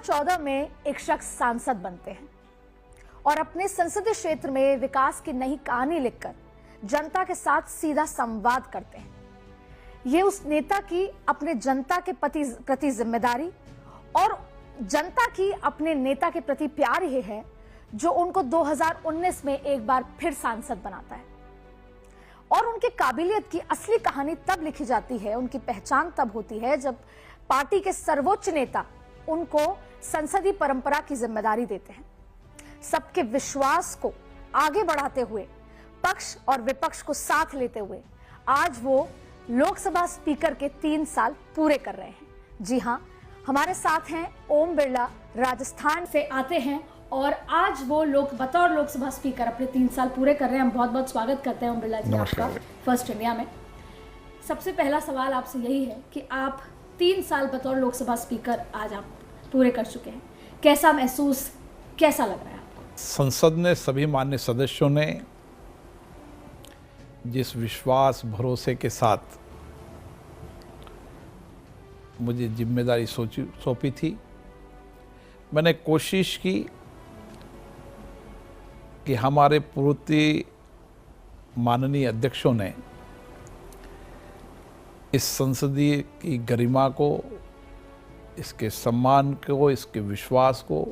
2014 में एक शख्स सांसद बनते हैं और अपने संसदीय क्षेत्र में विकास की नई कहानी लिखकर जनता के साथ सीधा संवाद करते हैं। ये उस नेता की अपने जनता के प्रति जिम्मेदारी और जनता की अपने नेता के प्रति प्यार ही है जो उनको 2019 में एक बार फिर सांसद बनाता है। और उनकी काबिलियत की असली कहानी तब लिखी जाती है, उनकी पहचान तब होती है जब पार्टी के सर्वोच्च नेता उनको संसदीय परंपरा की जिम्मेदारी देते हैं। सबके विश्वास को आगे बढ़ाते हुए, पक्ष और विपक्ष को साथ लेते हुए आज वो लोकसभा स्पीकर के 3 साल पूरे कर रहे हैं। जी हाँ, हमारे साथ हैं ओम बिरला, राजस्थान से आते हैं और आज वो बतौर लोकसभा स्पीकर अपने 3 साल पूरे कर रहे हैं। हम बहुत बहुत स्वागत करते हैं ओम बिरला जी आपका फर्स्ट इंडिया में। सबसे पहला सवाल आपसे यही है कि आप 3 साल बतौर लोकसभा स्पीकर आज आप पूरे कर चुके हैं, कैसा महसूस, कैसा लग रहा है आपको? संसद ने, सभी माननीय सदस्यों ने जिस विश्वास भरोसे के साथ मुझे जिम्मेदारी सौंपी थी, मैंने कोशिश की कि हमारे पूर्व माननीय अध्यक्षों ने इस संसदीय की गरिमा को, इसके सम्मान को, इसके विश्वास को,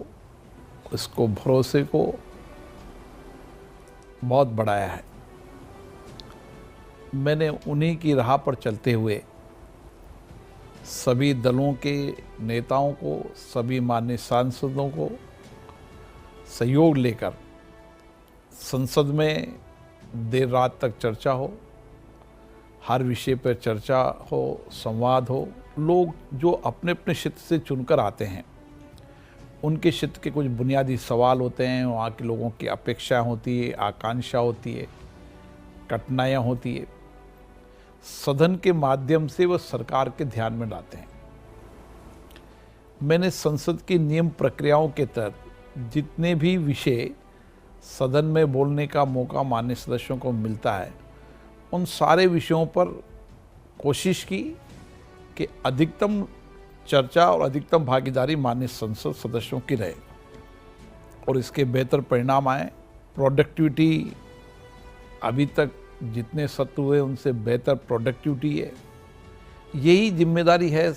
इसको भरोसे को बहुत बढ़ाया है। मैंने उन्हीं की राह पर चलते हुए सभी दलों के नेताओं को, सभी माननीय सांसदों को सहयोग लेकर संसद में देर रात तक चर्चा हो, हर विषय पर चर्चा हो, संवाद हो। लोग जो अपने अपने क्षेत्र से चुनकर आते हैं, उनके क्षेत्र के कुछ बुनियादी सवाल होते हैं, वहाँ के लोगों की अपेक्षा होती है, आकांक्षा होती है, कठिनाइयाँ होती है। सदन के माध्यम से वह सरकार के ध्यान में लाते हैं। मैंने संसद की नियम प्रक्रियाओं के तहत जितने भी विषय सदन में बोलने का मौका माननीय सदस्यों को मिलता है, उन सारे विषयों पर कोशिश की कि अधिकतम चर्चा और अधिकतम भागीदारी माननीय संसद सदस्यों की रहे और इसके बेहतर परिणाम आए। प्रोडक्टिविटी अभी तक जितने सत्र हुए उनसे बेहतर प्रोडक्टिविटी है। यही जिम्मेदारी है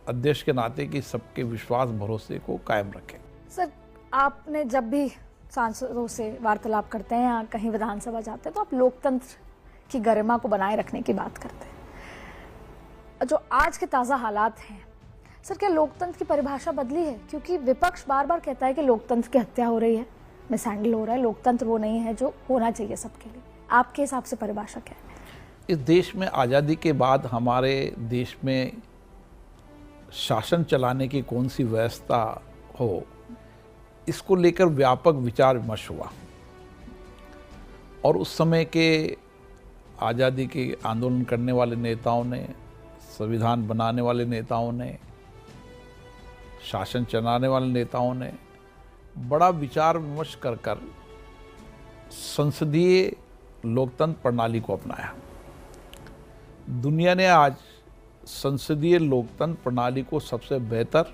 अध्यक्ष के नाते कि सबके विश्वास भरोसे को कायम रखें। सर, आपने जब भी सांसदों से वार्तालाप करते हैं या कहीं विधानसभा जाते हैं तो आप लोकतंत्र की गरिमा को बनाए रखने की बात करते हैं। जो आज के ताज़ा हालात हैं सर, क्या लोकतंत्र की परिभाषा बदली है? क्योंकि विपक्ष बार बार कहता है कि लोकतंत्र की हत्या हो रही है, मिसहैंडल हो रहा है, लोकतंत्र वो नहीं है जो होना चाहिए सबके लिए। आपके हिसाब से परिभाषा क्या है? इस देश में आज़ादी के बाद हमारे देश में शासन चलाने की कौन सी व्यवस्था हो, इसको लेकर व्यापक विचार विमर्श हुआ और उस समय के आज़ादी के आंदोलन करने वाले नेताओं ने, संविधान बनाने वाले नेताओं ने, शासन चलाने वाले नेताओं ने बड़ा विचार विमर्श कर संसदीय लोकतंत्र प्रणाली को अपनाया। दुनिया ने आज संसदीय लोकतंत्र प्रणाली को सबसे बेहतर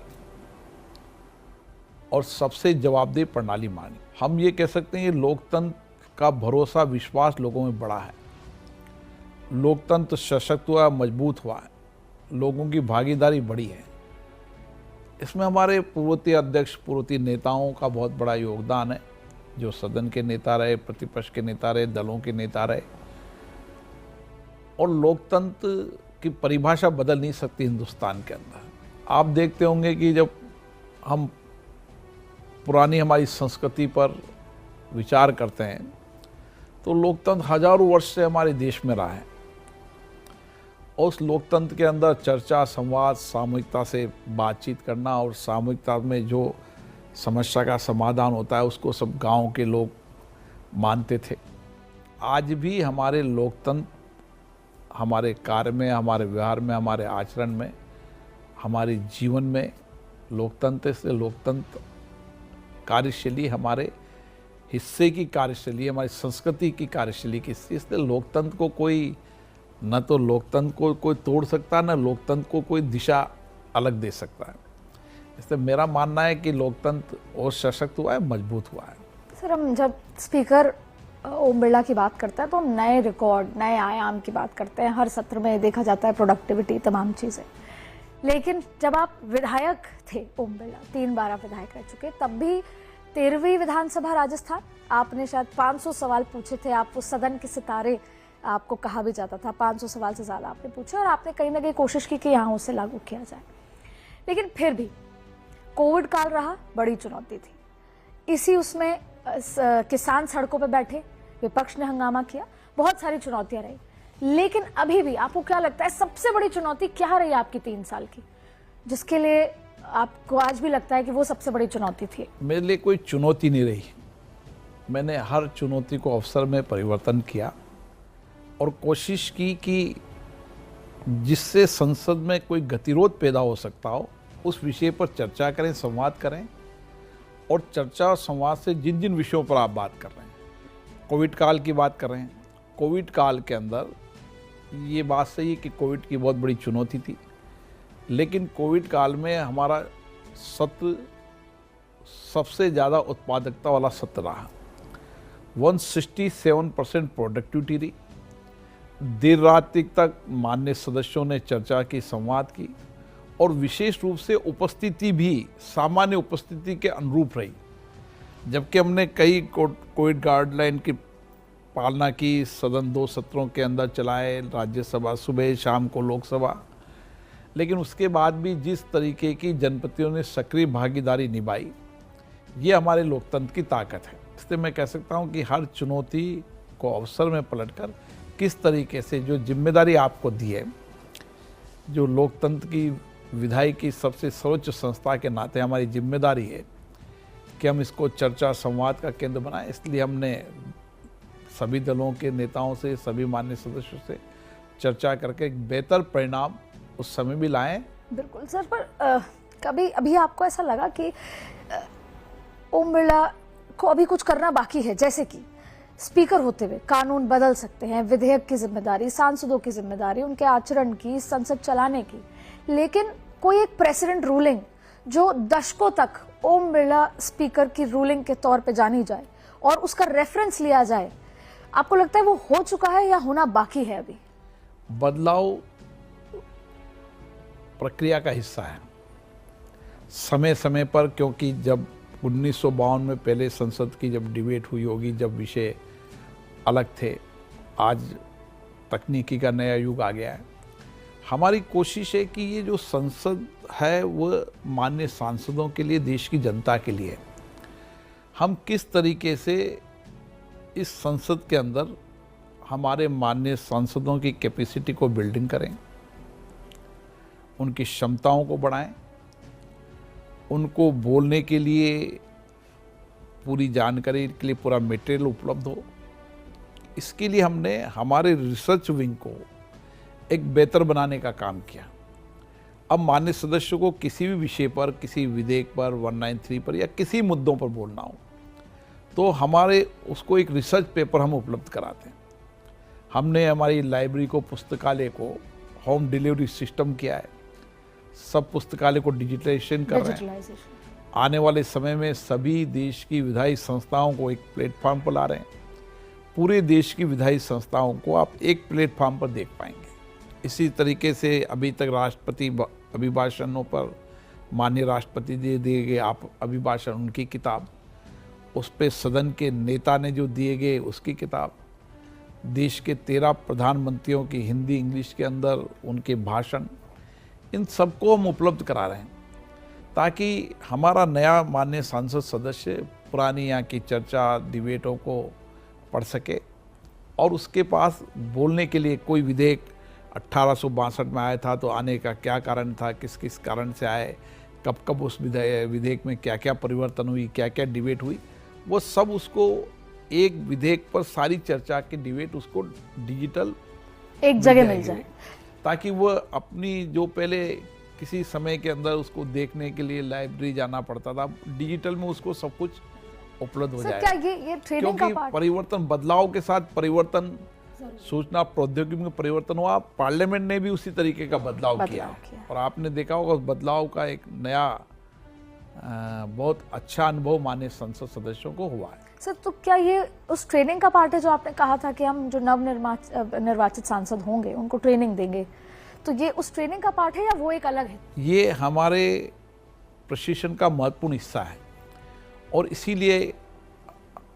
और सबसे जवाबदेह प्रणाली मानी। हम ये कह सकते हैं कि लोकतंत्र का भरोसा, विश्वास लोगों में बढ़ा है। लोकतंत्र सशक्त हुआ, मजबूत हुआ है, लोगों की भागीदारी बढ़ी है। इसमें हमारे पूर्ववर्ती अध्यक्ष, पूर्ववर्ती नेताओं का बहुत बड़ा योगदान है, जो सदन के नेता रहे, प्रतिपक्ष के नेता रहे, दलों के नेता रहे। और लोकतंत्र की परिभाषा बदल नहीं सकती हिंदुस्तान के अंदर। आप देखते होंगे कि जब हम पुरानी हमारी संस्कृति पर विचार करते हैं तो लोकतंत्र हजारों वर्ष से हमारे देश में रहा है और उस लोकतंत्र के अंदर चर्चा, संवाद, सामूहिकता से बातचीत करना और सामूहिकता में जो समस्या का समाधान होता है उसको सब गांव के लोग मानते थे। आज भी हमारे लोकतंत्र हमारे कार्य में, हमारे व्यवहार में, हमारे आचरण में, हमारे जीवन में लोकतंत्र से लोकतंत्र कार्यशैली हमारे हिस्से की कार्यशैली, हमारी संस्कृति की कार्यशैली की हिस्से। इसलिए लोकतंत्र को कोई, न तो लोकतंत्र को कोई तोड़ सकता, न लोकतंत्र को कोई दिशा अलग दे सकता है। इसलिए मेरा मानना है कि लोकतंत्र और सशक्त हुआ है, मजबूत हुआ है। सर, हम जब स्पीकर ओम बिरला की बात करते हैं तो हम नए रिकॉर्ड, नए आयाम की बात करते हैं। हर सत्र में देखा जाता है प्रोडक्टिविटी, तमाम चीज़ें। लेकिन जब आप विधायक थे ओम बिरला, 3 बार आप विधायक रह चुके, तब भी 13वीं विधानसभा राजस्थान, आपने शायद 500 सवाल पूछे थे। आप वो सदन के सितारे आपको कहा भी जाता था। 500 सवाल से ज़्यादा आपने पूछे और आपने कहीं ना कहीं कोशिश की कि यहाँ उसे लागू किया जाए। लेकिन फिर भी कोविड काल रहा, बड़ी चुनौती थी। इसी उसमें किसान सड़कों पर बैठे, विपक्ष ने हंगामा किया, बहुत सारी चुनौतियां रही। लेकिन अभी भी आपको क्या लगता है सबसे बड़ी चुनौती क्या रही आपकी 3 साल की, जिसके लिए आपको आज भी लगता है कि वो सबसे बड़ी चुनौती थी? मेरे लिए कोई चुनौती नहीं रही। मैंने हर चुनौती को अवसर में परिवर्तन किया और कोशिश की कि जिससे संसद में कोई गतिरोध पैदा हो सकता हो उस विषय पर चर्चा करें, संवाद करें। और चर्चा और संवाद से जिन जिन विषयों पर आप बात कर रहे हैं, कोविड काल की बात कर रहे हैं, कोविड काल के अंदर ये बात सही है कि कोविड की बहुत बड़ी चुनौती थी, लेकिन कोविड काल में हमारा सत्र सबसे ज़्यादा उत्पादकता वाला सत्र रहा। 167% प्रोडक्टिविटी रही। देर रात तक माननीय सदस्यों ने चर्चा की, संवाद की और विशेष रूप से उपस्थिति भी सामान्य उपस्थिति के अनुरूप रही। जबकि हमने कई कोविड गाइडलाइन की पालना की, सदन 2 सत्रों के अंदर चलाए, राज्यसभा सुबह शाम को लोकसभा, लेकिन उसके बाद भी जिस तरीके की जनप्रतिनिधियों ने सक्रिय भागीदारी निभाई, ये हमारे लोकतंत्र की ताकत है। इसलिए मैं कह सकता हूँ कि हर चुनौती को अवसर में पलटकर किस तरीके से जो जिम्मेदारी आपको दी है, जो लोकतंत्र की विधायी की सबसे सर्वोच्च संस्था के नाते हमारी जिम्मेदारी है कि हम इसको चर्चा संवाद का केंद्र बनाएं। इसलिए हमने सभी दलों के नेताओं से, सभी माननीय सदस्यों से चर्चा करके एक बेहतर परिणाम उस समय भी लाएं। बिल्कुल सर, पर कभी अभी आपको ऐसा लगा कि ओम बिरला को अभी कुछ करना बाकी है, जैसे कि स्पीकर होते हुए कानून बदल सकते हैं, विधेयक की जिम्मेदारी, सांसदों की जिम्मेदारी, उनके आचरण की, संसद चलाने की, लेकिन कोई एक प्रेसिडेंट रूलिंग जो दशकों तक ओम बिरला स्पीकर की रूलिंग के तौर पे जानी जाए और उसका रेफरेंस लिया जाए, आपको लगता है वो हो चुका है या होना बाकी है अभी? बदलाव प्रक्रिया का हिस्सा है समय समय पर, क्योंकि जब 1952 में पहले संसद की जब डिबेट हुई होगी, जब विषय अलग थे, आज तकनीकी का नया युग आ गया है। हमारी कोशिश है कि ये जो संसद है वो माननीय सांसदों के लिए, देश की जनता के लिए, हम किस तरीके से इस संसद के अंदर हमारे माननीय सांसदों की कैपेसिटी को बिल्डिंग करें, उनकी क्षमताओं को बढ़ाएं, उनको बोलने के लिए पूरी जानकारी के लिए पूरा मटेरियल उपलब्ध हो। इसके लिए हमने हमारे रिसर्च विंग को एक बेहतर बनाने का काम किया। अब माननीय सदस्यों को किसी भी विषय पर, किसी विधेयक पर, 193 पर या किसी मुद्दों पर बोलना हो तो हमारे उसको एक रिसर्च पेपर हम उपलब्ध कराते हैं। हमने हमारी लाइब्रेरी को, पुस्तकालय को होम डिलीवरी सिस्टम किया है, सब पुस्तकालय को डिजिटलाइजेशन कर रहे हैं। आने वाले समय में सभी देश की विधायी संस्थाओं को एक प्लेटफॉर्म पर ला रहे हैं। पूरे देश की विधायी संस्थाओं को आप एक प्लेटफॉर्म पर देख पाएंगे। इसी तरीके से अभी तक राष्ट्रपति अभिभाषणों पर माननीय राष्ट्रपति दिए गए आप अभिभाषण, उनकी किताब, उस पर सदन के नेता ने जो दिए गए उसकी किताब, देश के 13 प्रधानमंत्रियों की हिंदी इंग्लिश के अंदर उनके भाषण, इन सबको हम उपलब्ध करा रहे हैं ताकि हमारा नया माननीय सांसद सदस्य पुरानी यहाँ की चर्चा, डिबेटों को पढ़ सके और उसके पास बोलने के लिए कोई विधेयक 1862 में आया था तो आने का क्या कारण था, किस किस कारण से आए, कब कब उस विधेयक में क्या क्या परिवर्तन हुई, क्या क्या डिबेट हुई, वो सब उसको एक विधेयक पर सारी चर्चा की डिबेट उसको डिजिटल एक जगह मिल जाए, ताकि वो अपनी जो पहले किसी समय के अंदर उसको देखने के लिए लाइब्रेरी जाना पड़ता था, डिजिटल में उसको सब कुछ उपलब्ध हो जाएगा। क्या ये ट्रेनिंग का क्योंकि परिवर्तन, बदलाव के साथ परिवर्तन, सूचना प्रौद्योगिकी में परिवर्तन हुआ। पार्लियामेंट ने भी उसी तरीके का बदलाव किया और आपने देखा होगा उस बदलाव का एक नया बहुत अच्छा अनुभव माननीय संसद सदस्यों को हुआ है। सर, तो क्या ये उस ट्रेनिंग का पार्ट है जो आपने कहा था कि हम जो निर्वाचित सांसद होंगे उनको ट्रेनिंग देंगे, तो ये उस ट्रेनिंग का पार्ट है या वो एक अलग है? ये हमारे प्रशिक्षण का महत्वपूर्ण हिस्सा है और इसीलिए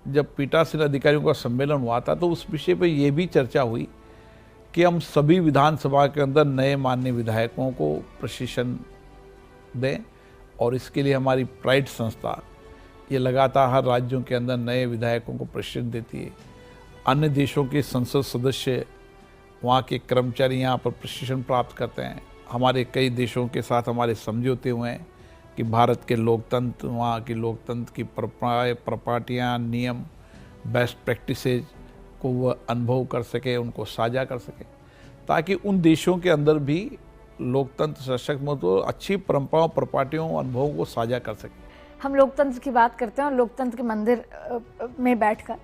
जब पीठासीन अधिकारियों का सम्मेलन हुआ था तो उस विषय पर यह भी चर्चा हुई कि हम सभी विधानसभा के अंदर नए माननीय विधायकों को प्रशिक्षण दें और इसके लिए हमारी प्राइड संस्था ये लगातार हर राज्यों के अंदर नए विधायकों को प्रशिक्षण देती है। अन्य देशों के संसद सदस्य, वहाँ के कर्मचारी यहाँ पर प्रशिक्षण प्राप्त करते हैं। हमारे कई देशों के साथ हमारे समझौते हुए हैं कि भारत के लोकतंत्र, वहाँ की लोकतंत्र की प्रॉपर्टियाँ, नियम, बेस्ट प्रैक्टिसेज को वह अनुभव कर सके, उनको साझा कर सके, ताकि उन देशों के अंदर भी लोकतंत्र सशक्त महत्व, अच्छी परंपराओं, प्रॉपर्टियों, अनुभवों को साझा कर सके। हम लोकतंत्र की बात करते हैं और लोकतंत्र के मंदिर में बैठकर,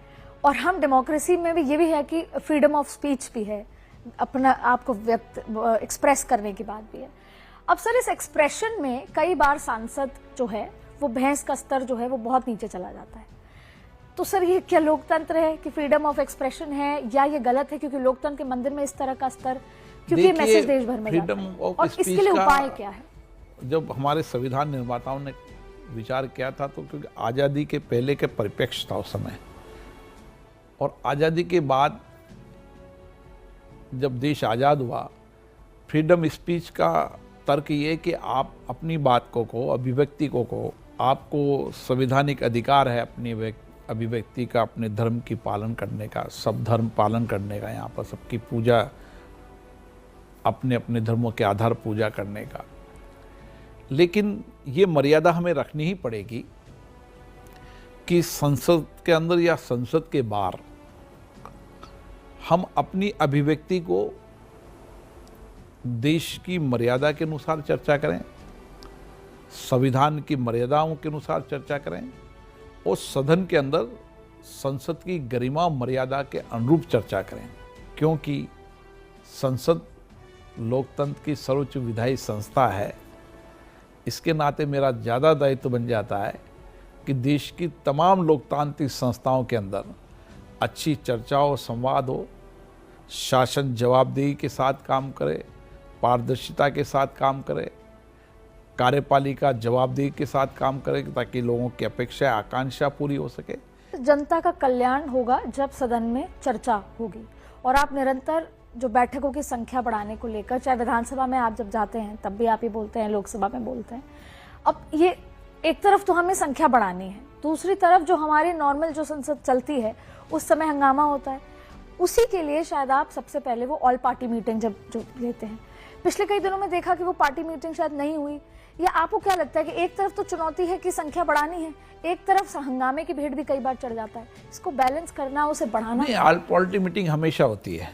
और हम डेमोक्रेसी में भी ये भी है कि फ्रीडम ऑफ स्पीच भी है, अपना आपको एक्सप्रेस करने की बात भी है। अब सर, इस एक्सप्रेशन में कई बार सांसद जो है वो भैंस का स्तर जो है वो बहुत नीचे चला जाता है। तो सर, ये क्या लोकतंत्र है कि फ्रीडम ऑफ एक्सप्रेशन है, या ये गलत है क्योंकि लोकतंत्र के मंदिर में इस तरह का स्तर, क्योंकि मैसेज देश भर में जाता है, और इसके लिए उपाय क्या है? जब हमारे संविधान निर्माताओं ने विचार किया था तो क्योंकि आज़ादी के पहले के परिप्रेक्ष्य था उस समय, और आज़ादी के बाद जब देश आज़ाद हुआ, फ्रीडम स्पीच का तर्क ये कि आप अपनी बात को अभिव्यक्ति को आपको संवैधानिक अधिकार है अपनी अभिव्यक्ति का, अपने धर्म की पालन करने का, सब धर्म पालन करने का, यहाँ पर सबकी पूजा, अपने अपने धर्मों के आधार पूजा करने का। लेकिन ये मर्यादा हमें रखनी ही पड़ेगी कि संसद के अंदर या संसद के बाहर हम अपनी अभिव्यक्ति को देश की मर्यादा के अनुसार चर्चा करें, संविधान की मर्यादाओं के अनुसार चर्चा करें, और सदन के अंदर संसद की गरिमा मर्यादा के अनुरूप चर्चा करें, क्योंकि संसद लोकतंत्र की सर्वोच्च विधायी संस्था है। इसके नाते मेरा ज़्यादा दायित्व बन जाता है कि देश की तमाम लोकतांत्रिक संस्थाओं के अंदर अच्छी चर्चा हो, संवाद हो, शासन जवाबदेही के साथ काम करे, पारदर्शिता के साथ काम करे, कार्यपालिका जवाबदेही के साथ काम करे, ताकि लोगों की अपेक्षा, आकांक्षा पूरी हो सके। जनता का कल्याण होगा जब सदन में चर्चा होगी, और आप निरंतर जो बैठकों की संख्या बढ़ाने को लेकर, चाहे विधानसभा में आप जब जाते हैं तब भी आप ही बोलते हैं, लोकसभा में बोलते हैं। अब ये एक तरफ तो हमें संख्या बढ़ानी है, दूसरी तरफ जो हमारी नॉर्मल जो संसद चलती है उस समय हंगामा होता है, उसी के लिए शायद आप सबसे पहले वो ऑल पार्टी मीटिंग जब जो लेते हैं, पिछले कई दिनों में देखा कि वो पार्टी मीटिंग शायद नहीं हुई, या आपको क्या लगता है कि एक तरफ तो चुनौती है कि संख्या बढ़ानी है, एक तरफ हंगामे की भीड़ भी कई बार चढ़ जाता है, इसको बैलेंस करना, उसे बढ़ाना? नहीं, ऑल पार्टी मीटिंग हमेशा होती है,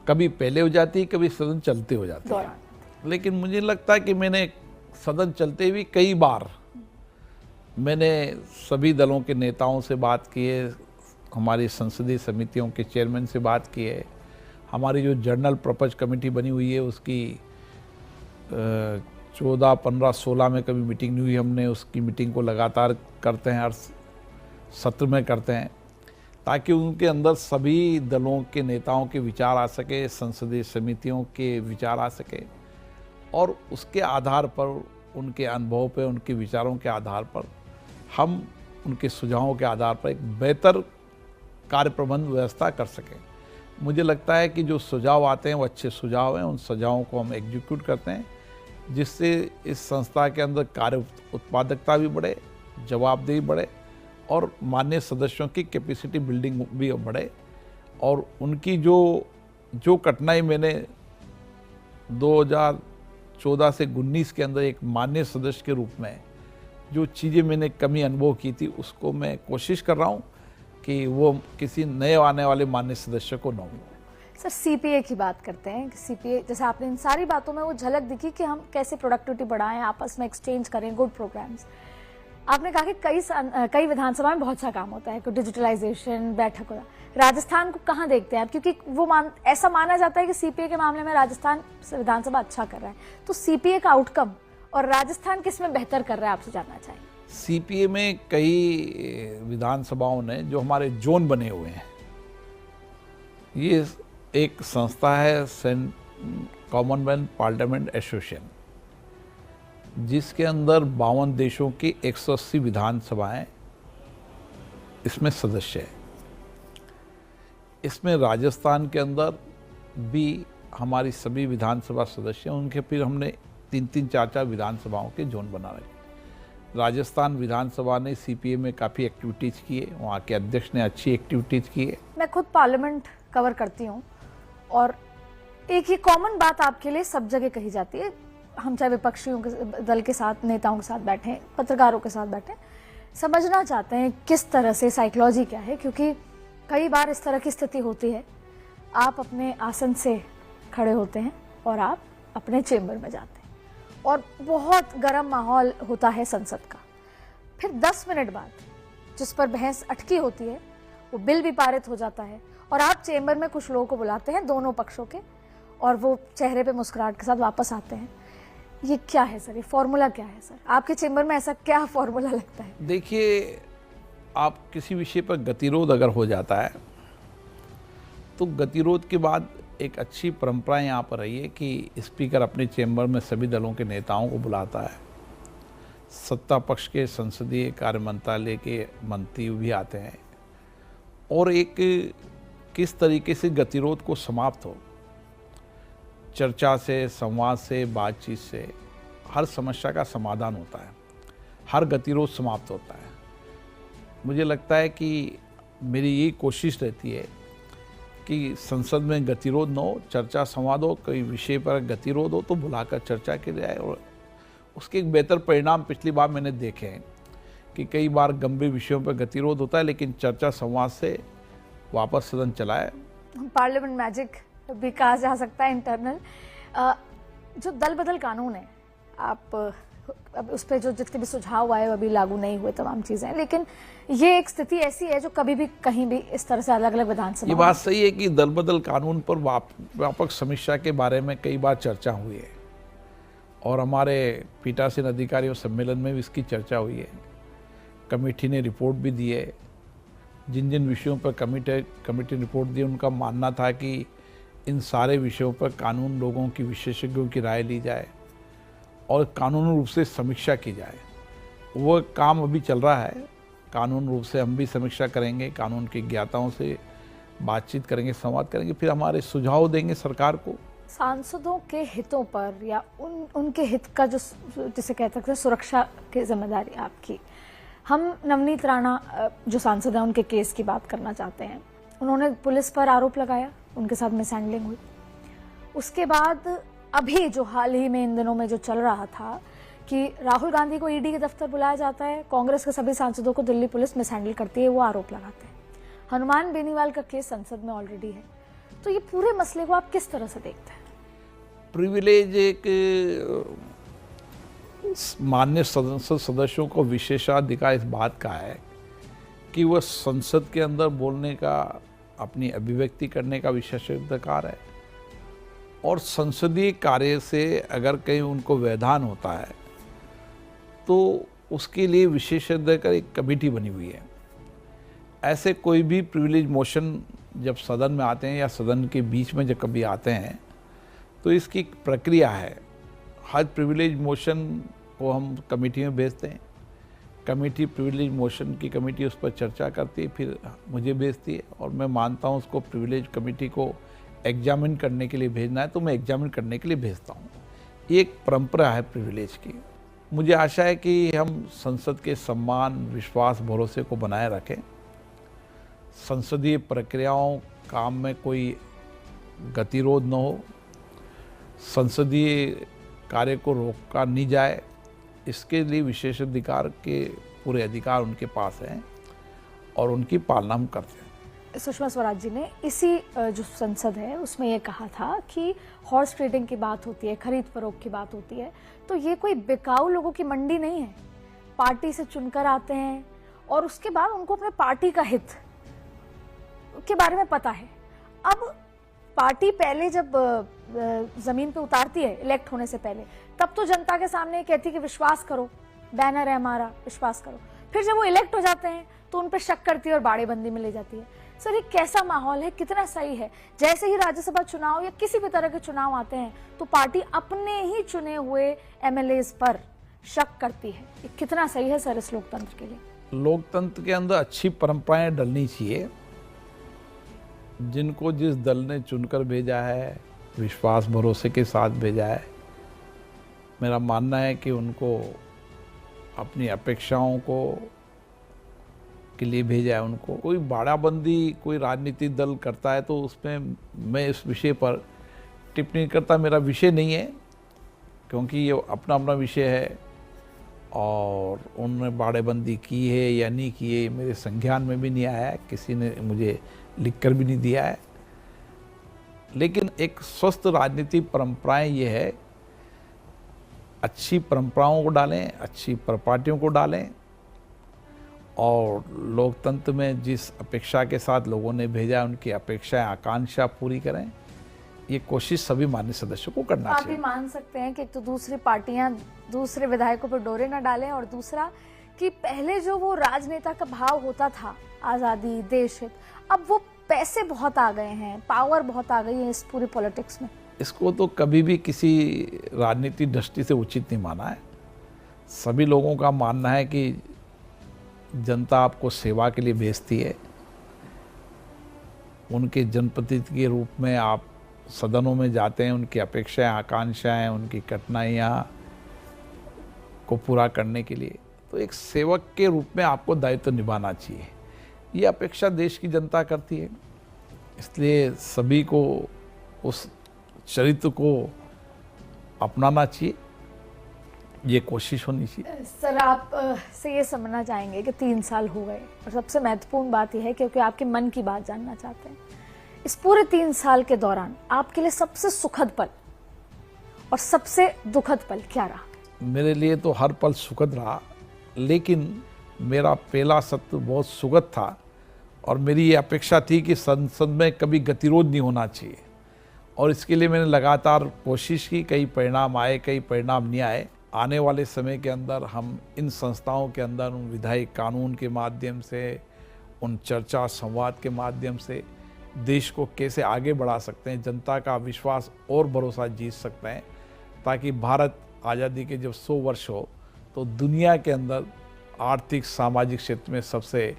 कभी पहले हो जाती है, कभी सदन चलते हो जाते हैं, लेकिन मुझे लगता है कि मैंने सदन चलते हुए कई बार मैंने सभी दलों के नेताओं से बात की है, हमारी संसदीय समितियों के चेयरमैन से बात की है, हमारी जो जनरल पर्पज कमेटी बनी हुई है उसकी 14, 15, 16 में कभी मीटिंग नहीं हुई, हमने उसकी मीटिंग को लगातार करते हैं, हर सत्र में करते हैं, ताकि उनके अंदर सभी दलों के नेताओं के विचार आ सके, संसदीय समितियों के विचार आ सके, और उसके आधार पर, उनके अनुभव पे, उनके विचारों के आधार पर हम उनके सुझावों के आधार पर एक बेहतर कार्य प्रबंध व्यवस्था कर सकें। मुझे लगता है कि जो सुझाव आते हैं वो अच्छे सुझाव हैं, उन सुझावों को हम एग्जीक्यूट करते हैं, जिससे इस संस्था के अंदर कार्य उत्पादकता भी बढ़े, जवाबदेही बढ़े, और माननीय सदस्यों की कैपेसिटी बिल्डिंग भी बढ़े, और उनकी जो कठिनाई मैंने 2014 से 19 के अंदर एक माननीय सदस्य के रूप में जो चीज़ें मैंने कमी अनुभव की थी, उसको मैं कोशिश कर रहा हूँ कि वो किसी नए आने वाले माननीय सदस्य को न हो। सर, सीपीए की बात करते हैं कि सीपीए, जैसे आपने इन सारी बातों में वो झलक दिखी कि हम कैसे प्रोडक्टिविटी बढ़ाएं, आपस में एक्सचेंज करें, गुड प्रोग्राम्स। आपने कहा कि कई विधानसभा में बहुत सा काम होता है, डिजिटलाइजेशन, बैठक होता है। राजस्थान को कहाँ देखते हैं आप? क्योंकि वो ऐसा माना जाता है कि सीपीए के मामले में राजस्थान विधानसभा अच्छा कर रहा है, तो सीपीए का आउटकम और राजस्थान किस में बेहतर कर रहा है, आपसे जानना चाहिए। सीपीए में कई विधानसभाओं ने जो हमारे जोन बने हुए हैं, ये एक संस्था है कॉमनवेल्थ पार्लियामेंट एसोसिएशन, जिसके अंदर 52 देशों की 180 विधानसभाएं इसमें सदस्य है। इसमें राजस्थान के अंदर भी हमारी सभी विधानसभा सदस्य हैं, उनके फिर हमने 3-3, 4-4 विधानसभाओं के जोन बना रखे। राजस्थान विधानसभा ने सीपीए में काफ़ी एक्टिविटीज़ की है, वहाँ के अध्यक्ष ने अच्छी एक्टिविटीज़ की है। मैं खुद पार्लियामेंट कवर करती हूँ और एक ही कॉमन बात आपके लिए सब जगह कही जाती है, हम चाहे विपक्षियों के दल के साथ, नेताओं के साथ बैठे, पत्रकारों के साथ बैठे, समझना चाहते हैं किस तरह से साइकोलॉजी क्या है, क्योंकि कई बार इस तरह की स्थिति होती है, आप अपने आसन से खड़े होते हैं और आप अपने चेंबर में जाते हैं और बहुत गर्म माहौल होता है संसद का। फिर 10 मिनट बाद जिस पर बहस अटकी होती है, वो बिल भी पारित हो जाता है और आप चेंबर में कुछ लोगों को बुलाते हैं, दोनों पक्षों के, और वो चेहरे पे मुस्कुराहट के साथ वापस आते हैं। ये क्या है सर, ये फॉर्मूला क्या है सर? आपके चेंबर में ऐसा क्या फॉर्मूला लगता है? देखिए, आप किसी विषय पर गतिरोध अगर हो जाता है तो गतिरोध के बाद एक अच्छी परंपरा यहाँ पर रही है कि स्पीकर अपने चेंबर में सभी दलों के नेताओं को बुलाता है, सत्ता पक्ष के संसदीय कार्य मंत्रालय के मंत्री भी आते हैं, और एक किस तरीके से गतिरोध को समाप्त हो, चर्चा से, संवाद से, बातचीत से हर समस्या का समाधान होता है, हर गतिरोध समाप्त होता है। मुझे लगता है कि मेरी यही कोशिश रहती है कि संसद में गतिरोध न हो, चर्चा संवाद हो, कोई विषय पर गतिरोध हो तो बुलाकर चर्चा की जाए, और उसके एक बेहतर परिणाम पिछली बार मैंने देखे हैं कि कई बार गंभीर विषयों पर गतिरोध होता है, लेकिन चर्चा संवाद से वापस सदन चलाए। पार्लियामेंट मैजिक भी कहा जा सकता है, इंटरनल। जो दल बदल कानून है, आप अब उस पर जो जितने भी सुझाव आए वो अभी लागू नहीं हुए, तमाम चीज़ें, लेकिन ये एक स्थिति ऐसी है जो कभी भी कहीं भी इस तरह से अलग अलग विधानसभा। ये बात सही है कि दल बदल कानून पर व्यापक समीक्षा के बारे में कई बार चर्चा हुई है और हमारे पीठासीन अधिकारियों सम्मेलन में भी इसकी चर्चा हुई है। कमेटी ने रिपोर्ट भी दी है। जिन जिन विषयों पर कमेटी रिपोर्ट दी, उनका मानना था कि इन सारे विषयों पर कानून लोगों की, विशेषज्ञों की राय ली जाए और कानूनी रूप से समीक्षा की जाए। वो काम अभी चल रहा है। कानून रूप से हम भी समीक्षा करेंगे, कानून के ज्ञाताओं से बातचीत करेंगे, संवाद करेंगे, फिर हमारे सुझाव देंगे सरकार को। सांसदों के हितों पर या उनके हित का जो जिसे कह सकते हैं सुरक्षा की जिम्मेदारी आपकी। हम नवनीत राणा जो सांसद हैं, उनके केस की बात करना चाहते हैं। उन्होंने पुलिस पर आरोप लगाया, उनके साथ मिसहैंडलिंग हुई। उसके बाद अभी जो हाल ही में इन दिनों में जो चल रहा था कि राहुल गांधी को ईडी के दफ्तर बुलाया जाता है, कांग्रेस के सभी सांसदों को दिल्ली पुलिस मिसहैंडल करती है, वो आरोप लगाते हैं। हनुमान बेनीवाल का केस संसद में ऑलरेडी है। तो ये पूरे मसले को आप किस तरह से देखते हैं? प्रिविलेज एक मान्य संसद सदस्यों को विशेषाधिकार इस बात का है कि वह संसद के अंदर बोलने का, अपनी अभिव्यक्ति करने का विशेषाधिकार है, और संसदीय कार्य से अगर कहीं उनको व्यवधान होता है तो उसके लिए विशेषज्ञ एक कमेटी बनी हुई है। ऐसे कोई भी प्रिविलेज मोशन जब सदन में आते हैं या सदन के बीच में जब कभी आते हैं तो इसकी एक प्रक्रिया है। हर प्रिविलेज मोशन को हम कमेटी में भेजते हैं, कमेटी प्रिविलेज मोशन की कमेटी उस पर चर्चा करती है, फिर मुझे भेजती है, और मैं मानता हूँ उसको प्रिविलेज कमेटी को एग्जामिन करने के लिए भेजना है तो मैं एग्जामिन करने के लिए भेजता हूँ। ये एक परंपरा है प्रिविलेज की। मुझे आशा है कि हम संसद के सम्मान, विश्वास, भरोसे को बनाए रखें। संसदीय प्रक्रियाओं, काम में कोई गतिरोध न हो, संसदीय कार्य को रोका नहीं जाए, इसके लिए विशेषाधिकार के पूरे अधिकार उनके पास हैं और उनकी पालना हम करते हैं। सुषमा स्वराज जी ने इसी जो संसद है उसमें ये कहा था कि हॉर्स ट्रेडिंग की बात होती है, खरीद फरोख्त की बात होती है, तो ये कोई बिकाऊ लोगों की मंडी नहीं है। पार्टी से चुनकर आते हैं और उसके बाद उनको अपने पार्टी का हित के बारे में पता है। अब पार्टी पहले जब जमीन पे उतारती है इलेक्ट होने से पहले, तब तो जनता के सामने कहती है कि विश्वास करो, बैनर है हमारा, विश्वास करो। फिर जब वो इलेक्ट हो जाते हैं तो उन पे शक करती है और बाड़ेबंदी में ले जाती है। सर ये कैसा माहौल है, कितना सही है? जैसे ही राज्यसभा चुनाव या किसी भी तरह के चुनाव आते हैं तो पार्टी अपने ही चुने हुए एमएलएज पर शक करती है। ये कितना सही है सर इस लोकतंत्र के लिए? लोकतंत्र के अंदर अच्छी परंपराएं डलनी चाहिए। जिनको जिस दल ने चुनकर भेजा है, विश्वास भरोसे के साथ भेजा है, मेरा मानना है कि उनको अपनी अपेक्षाओं को के लिए भेजा है। उनको कोई बाड़ाबंदी कोई राजनीतिक दल करता है तो उसमें मैं इस विषय पर टिप्पणी करता मेरा विषय नहीं है, क्योंकि ये अपना अपना विषय है और उन्होंने बाड़ेबंदी की है या नहीं की है मेरे संज्ञान में भी नहीं आया है, किसी ने मुझे लिखकर भी नहीं दिया है। लेकिन एक स्वस्थ राजनीतिक परंपराएं ये है, अच्छी परंपराओं को डालें, अच्छी प्रपार्टियों को डालें और लोकतंत्र में जिस अपेक्षा के साथ लोगों ने भेजा उनकी अपेक्षाएं आकांक्षा पूरी करें। ये कोशिश सभी मान्य सदस्यों को करना आप चाहिए। भी मान सकते हैं कि एक तो दूसरी पार्टियां दूसरे विधायकों पर डोरे न डालें, और दूसरा कि पहले जो वो राजनेता का भाव होता था, आज़ादी, देश हित, अब वो पैसे बहुत आ गए हैं, पावर बहुत आ गई है इस पूरी पॉलिटिक्स में। इसको तो कभी भी किसी राजनीतिक दृष्टि से उचित नहीं माना है। सभी लोगों का मानना है कि जनता आपको सेवा के लिए भेजती है, उनके जनप्रतिनिधि के रूप में आप सदनों में जाते हैं, उनकी अपेक्षाएं आकांक्षाएं उनकी कठिनाइयां को पूरा करने के लिए, तो एक सेवक के रूप में आपको दायित्व निभाना चाहिए। ये अपेक्षा देश की जनता करती है, इसलिए सभी को उस चरित्र को अपनाना चाहिए, ये कोशिश होनी चाहिए। सर आप से ये समझना चाहेंगे कि 3 साल हो गए और सबसे महत्वपूर्ण बात यह है क्योंकि आपके मन की बात जानना चाहते हैं, इस पूरे 3 साल के दौरान आपके लिए सबसे सुखद पल और सबसे दुखद पल क्या रहा? मेरे लिए तो हर पल सुखद रहा, लेकिन मेरा पहला सत्र बहुत सुखद था और मेरी ये अपेक्षा थी कि संसद में कभी गतिरोध नहीं होना चाहिए और इसके लिए मैंने लगातार कोशिश की। कई परिणाम आए, कई परिणाम नहीं आए। आने वाले समय के अंदर हम इन संस्थाओं के अंदर उन विधायी कानून के माध्यम से, उन चर्चा संवाद के माध्यम से देश को कैसे आगे बढ़ा सकते हैं, जनता का विश्वास और भरोसा जीत सकते हैं, ताकि भारत आज़ादी के जब 100 वर्ष हो तो दुनिया के अंदर आर्थिक सामाजिक क्षेत्र में सबसे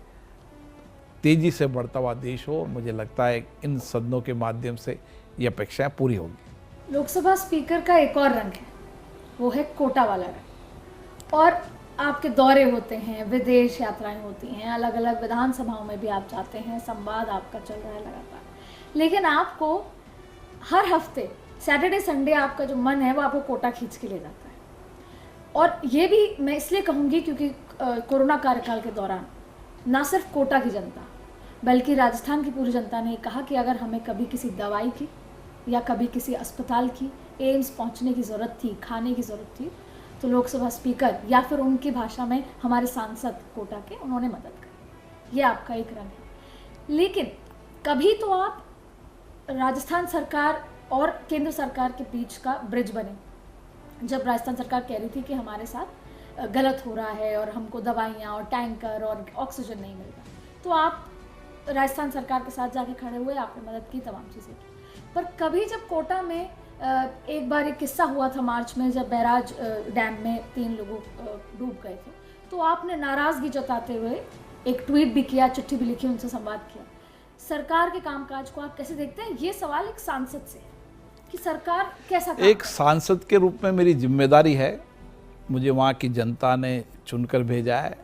तेज़ी से बढ़ता हुआ देश हो। मुझे लगता है इन सदनों के माध्यम से ये अपेक्षाएं पूरी होगी। लोकसभा स्पीकर का एक और रंग है, वो है कोटा वाला रंग, और आपके दौरे होते हैं, विदेश यात्राएं होती हैं, अलग अलग विधानसभाओं में भी आप जाते हैं, संवाद आपका चल रहा है लगातार, लेकिन आपको हर हफ्ते सैटरडे संडे आपका जो मन है वो आपको कोटा खींच के ले जाता है। और ये भी मैं इसलिए कहूँगी क्योंकि कोरोना कार्यकाल के दौरान ना सिर्फ कोटा की जनता बल्कि राजस्थान की पूरी जनता ने कहा कि अगर हमें कभी किसी दवाई की या कभी किसी अस्पताल की, एम्स पहुंचने की ज़रूरत थी, खाने की ज़रूरत थी, तो लोकसभा स्पीकर या फिर उनकी भाषा में हमारे सांसद कोटा के, उन्होंने मदद करी। ये आपका एक रंग है। लेकिन कभी तो आप राजस्थान सरकार और केंद्र सरकार के बीच का ब्रिज बने। जब राजस्थान सरकार कह रही थी कि हमारे साथ गलत हो रहा है और हमको दवाइयाँ और टैंकर और ऑक्सीजन नहीं मिल रहा, तो आप राजस्थान सरकार के साथ जाके खड़े हुए, आपने मदद की, तमाम चीज़ें की। पर कभी जब कोटा में एक बार एक किस्सा हुआ था मार्च में, जब बैराज डैम में 3 लोग डूब गए थे, तो आपने नाराज़गी जताते हुए एक ट्वीट भी किया, चिट्ठी भी लिखी, उनसे संवाद किया। सरकार के कामकाज को आप कैसे देखते हैं? ये सवाल एक सांसद से कि सरकार कैसा काम एक सांसद के रूप में मेरी जिम्मेदारी है, मुझे वहाँ की जनता ने चुनकर भेजा है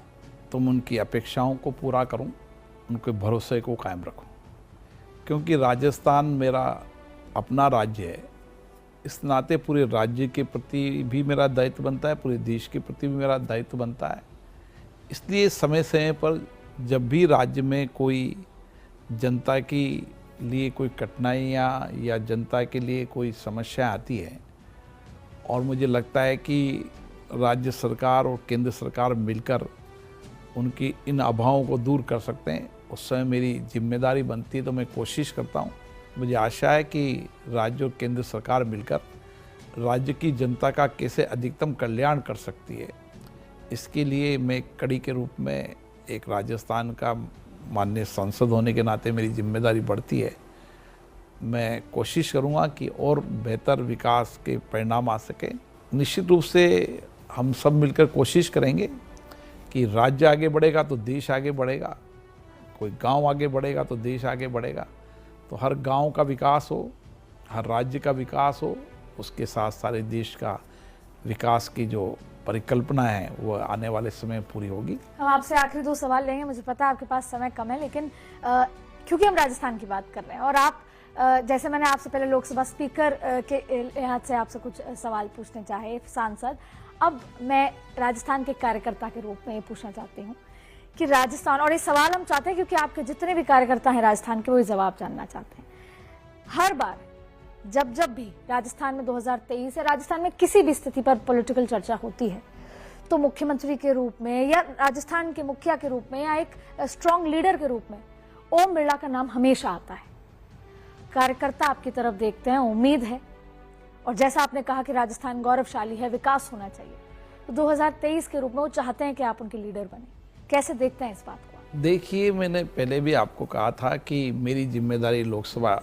तो मैं उनकी अपेक्षाओं को पूरा करूँ, उनके भरोसे को कायम रखूँ, क्योंकि राजस्थान मेरा अपना राज्य है। इस नाते पूरे राज्य के प्रति भी मेरा दायित्व बनता है, पूरे देश के प्रति भी मेरा दायित्व बनता है। इसलिए समय समय पर जब भी राज्य में कोई जनता के लिए कोई कठिनाइयाँ या जनता के लिए कोई समस्या आती है और मुझे लगता है कि राज्य सरकार और केंद्र सरकार मिलकर उनकी इन अभावों को दूर कर सकते हैं, उस समय मेरी जिम्मेदारी बनती है, तो मैं कोशिश करता हूँ मुझे आशा है कि राज्य और केंद्र सरकार मिलकर राज्य की जनता का कैसे अधिकतम कल्याण कर सकती है, इसके लिए मैं कड़ी के रूप में एक राजस्थान का माननीय सांसद होने के नाते मेरी जिम्मेदारी बढ़ती है। मैं कोशिश करूँगा कि और बेहतर विकास के परिणाम आ सके। निश्चित रूप से हम सब मिलकर कोशिश करेंगे कि राज्य आगे बढ़ेगा तो देश आगे बढ़ेगा, कोई गांव आगे बढ़ेगा तो देश आगे बढ़ेगा। तो हर गांव का विकास हो, हर राज्य का विकास हो, उसके साथ सारे देश का विकास की जो परिकल्पना है वो आने वाले समय में पूरी होगी। हम आपसे आखिरी 2 सवाल लेंगे। मुझे पता है आपके पास समय कम है, लेकिन क्योंकि हम राजस्थान की बात कर रहे हैं और आप जैसे मैंने आपसे पहले लोकसभा स्पीकर के लिहाज से आपसे कुछ सवाल पूछने चाहे सांसद, अब मैं राजस्थान के कार्यकर्ता के रूप में ये पूछना चाहती हूँ कि राजस्थान, और ये सवाल हम चाहते हैं क्योंकि आपके जितने भी कार्यकर्ता हैं राजस्थान के वो ये जवाब जानना चाहते हैं। हर बार जब भी राजस्थान में 2023 या राजस्थान में किसी भी स्थिति पर पॉलिटिकल चर्चा होती है तो मुख्यमंत्री के रूप में या राजस्थान के मुखिया के रूप में या एक स्ट्रॉन्ग लीडर के रूप में ओम बिरला का नाम हमेशा आता है। कार्यकर्ता आपकी तरफ देखते हैं, उम्मीद है, और जैसा आपने कहा कि राजस्थान गौरवशाली है, विकास होना चाहिए, तो 2023 के रूप में वो चाहते हैं कि आप उनके लीडर बने। कैसे देखते हैं इस बात को? देखिए, मैंने पहले भी आपको कहा था कि मेरी जिम्मेदारी लोकसभा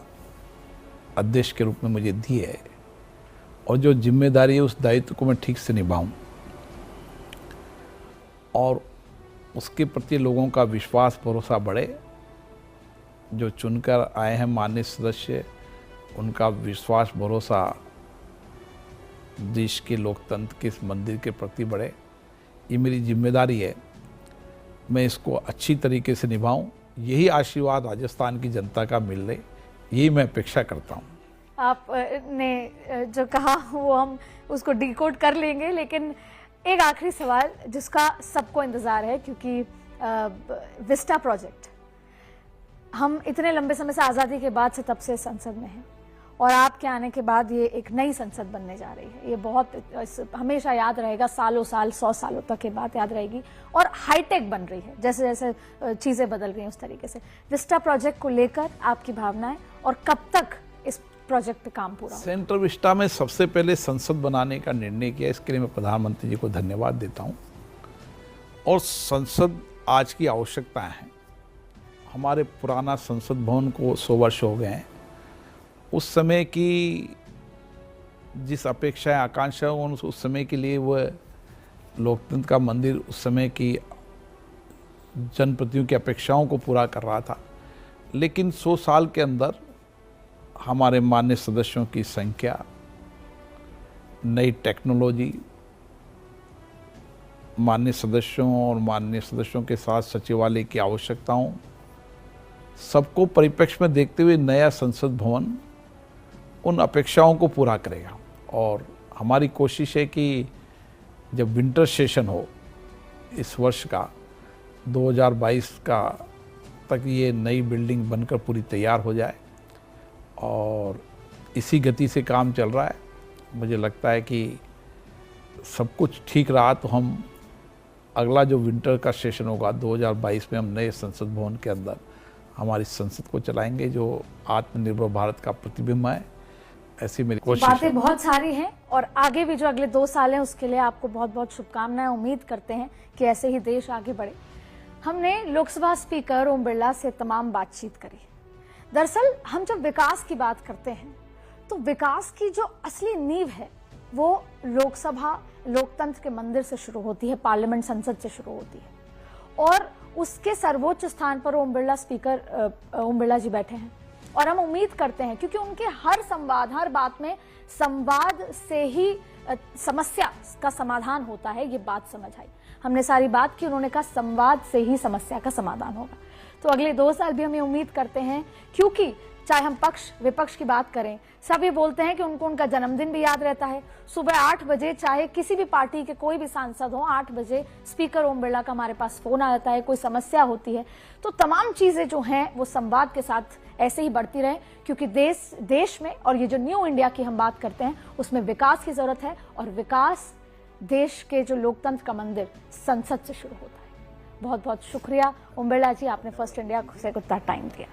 अध्यक्ष के रूप में मुझे दी है और जो जिम्मेदारी है उस दायित्व को मैं ठीक से निभाऊं और उसके प्रति लोगों का विश्वास भरोसा बढ़े। जो चुनकर आए हैं माननीय सदस्य, उनका विश्वास भरोसा देश के लोकतंत्र के इस मंदिर के प्रति बढ़े, ये मेरी जिम्मेदारी है। मैं इसको अच्छी तरीके से निभाऊं, यही आशीर्वाद राजस्थान की जनता का मिल रहे, यही मैं अपेक्षा करता हूं। आपने जो कहा वो हम उसको डिकोड कर लेंगे, लेकिन एक आखिरी सवाल जिसका सबको इंतजार है, क्योंकि विस्टा प्रोजेक्ट, हम इतने लंबे समय से आज़ादी के बाद से तब से संसद में हैं और आपके आने के बाद ये एक नई संसद बनने जा रही है। ये बहुत हमेशा याद रहेगा, सालों साल 100 सालों तक के बाद याद रहेगी और हाईटेक बन रही है। जैसे जैसे चीज़ें बदल रही हैं उस तरीके से विस्टा प्रोजेक्ट को लेकर आपकी भावनाएं और कब तक इस प्रोजेक्ट पे काम पूरा होगा? सेंट्रल विस्टा में सबसे पहले संसद बनाने का निर्णय किया, इसके लिए मैं प्रधानमंत्री जी को धन्यवाद देता हूँ। और संसद आज की आवश्यकता है। हमारे पुराना संसद भवन को 100 वर्ष हो गए हैं। उस समय की जिस अपेक्षाएं आकांक्षाएं उस समय के लिए वह लोकतंत्र का मंदिर उस समय की जनप्रतिनिधियों की अपेक्षाओं को पूरा कर रहा था, लेकिन 100 साल के अंदर हमारे माननीय सदस्यों की संख्या, नई टेक्नोलॉजी, माननीय सदस्यों और माननीय सदस्यों के साथ सचिवालय की आवश्यकताओं, सबको परिप्रेक्ष्य में देखते हुए नया संसद भवन उन अपेक्षाओं को पूरा करेगा। और हमारी कोशिश है कि जब विंटर सेशन हो इस वर्ष का 2022 का तक ये नई बिल्डिंग बनकर पूरी तैयार हो जाए और इसी गति से काम चल रहा है। मुझे लगता है कि सब कुछ ठीक रहा तो हम अगला जो विंटर का सेशन होगा 2022 में हम नए संसद भवन के अंदर हमारी संसद को चलाएंगे, जो आत्मनिर्भर भारत का प्रतिबिंब है। ऐसी मेरी कोशिश है। बातें बहुत सारी हैं और आगे भी जो अगले 2 साल हैं उसके लिए आपको बहुत बहुत शुभकामनाएं। उम्मीद करते हैं कि ऐसे ही देश आगे बढ़े। हमने लोकसभा स्पीकर ओम बिरला से तमाम बातचीत करी। दरअसल हम जब विकास की बात करते हैं तो विकास की जो असली नींव है वो लोकसभा, लोकतंत्र के मंदिर से शुरू होती है, पार्लियामेंट, संसद से शुरू होती है और उसके सर्वोच्च स्थान पर ओम बिरला स्पीकर ओम बिरला जी बैठे हैं। और हम उम्मीद करते हैं, क्योंकि उनके हर संवाद, हर बात में संवाद से ही समस्या का समाधान होता है, ये बात समझ आई। हमने सारी बात की, उन्होंने कहा संवाद से ही समस्या का समाधान होगा। तो अगले 2 साल भी हम ये उम्मीद करते हैं, क्योंकि चाहे हम पक्ष विपक्ष की बात करें, सभी बोलते हैं कि उनको उनका जन्मदिन भी याद रहता है। सुबह 8 बजे चाहे किसी भी पार्टी के कोई भी सांसद हो, 8 बजे स्पीकर ओम बिरला का हमारे पास फोन आ जाता है, कोई समस्या होती है। तो तमाम चीजें जो हैं वो संवाद के साथ ऐसे ही बढ़ती रहे, क्योंकि देश में और ये जो न्यू इंडिया की हम बात करते हैं उसमें विकास की जरूरत है और विकास देश के जो लोकतंत्र का मंदिर संसद से शुरू होता है। बहुत बहुत शुक्रिया ओम बिरला जी, आपने फर्स्ट इंडिया से कुछ टाइम दिया।